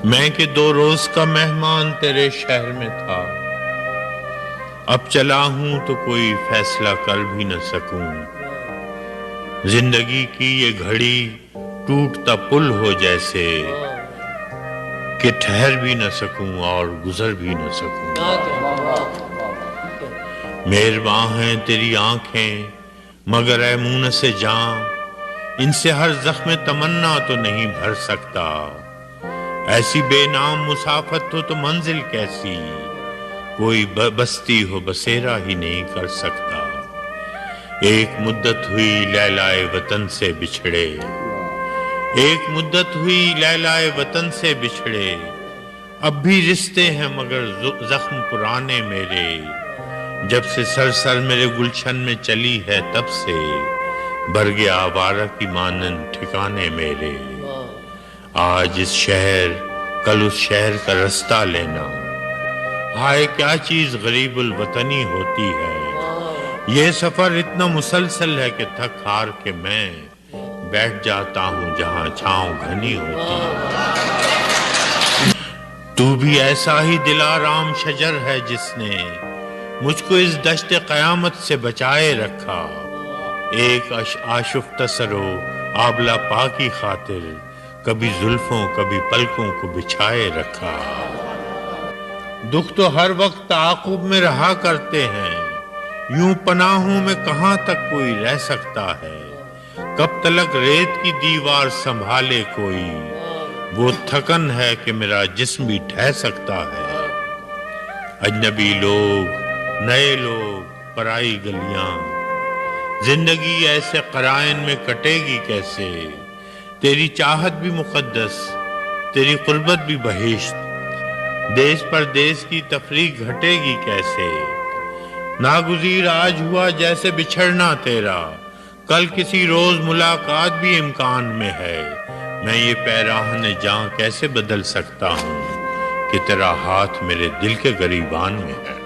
میں کہ 2 روز کا مہمان تیرے شہر میں تھا، اب چلا ہوں تو کوئی فیصلہ کر بھی نہ سکوں۔ زندگی کی یہ گھڑی ٹوٹتا پل ہو جیسے کہ ٹھہر بھی نہ سکوں اور گزر بھی نہ سکوں۔ مہرباں ہیں تیری آنکھیں مگر اے مونس جاں، ان سے ہر زخم تمنا تو نہیں بھر سکتا۔ ایسی بے نام مسافت تو منزل کیسی، کوئی بستی ہو بسیرا ہی نہیں کر سکتا۔ ایک مدت ہوئی لیلائے وطن سے بچھڑے، ایک مدت ہوئی لیلائے وطن سے بچھڑے، اب بھی رشتے ہیں مگر زخم پرانے میرے۔ جب سے سر میرے گلشن میں چلی ہے تب سے برگ آوارہ کی مانند ٹھکانے میرے۔ آج اس شہر کل اس شہر کا رستہ لینا، ہائے کیا چیز غریب الوطنی ہوتی ہے۔ یہ سفر اتنا مسلسل ہے کہ تھک ہار کے میں بیٹھ جاتا ہوں جہاں چھاؤں گھنی ہوتی ہے۔ تو بھی ایسا ہی دلارام شجر ہے جس نے مجھ کو اس دشت قیامت سے بچائے رکھا۔ ایک آشفتہ سرو آبلہ پا کی خاطر کبھی زلفوں کبھی پلکوں کو بچھائے رکھا۔ دکھ تو ہر وقت تعاقب میں رہا کرتے ہیں، یوں پناہوں میں کہاں تک کوئی رہ سکتا ہے۔ کب تلک ریت کی دیوار سنبھالے کوئی، وہ تھکن ہے کہ میرا جسم بھی ڈھہ سکتا ہے۔ اجنبی لوگ، نئے لوگ، پرائی گلیاں، زندگی ایسے قرائن میں کٹے گی کیسے؟ تیری چاہت بھی مقدس، تیری قربت بھی بہشت، دیس پردیس کی تفریق گھٹے گی کیسے؟ ناگزیر آج ہوا جیسے بچھڑنا تیرا، کل کسی روز ملاقات بھی امکان میں ہے۔ میں یہ پیراہن جاں کیسے بدل سکتا ہوں کہ تیرا ہاتھ میرے دل کے گریبان میں ہے۔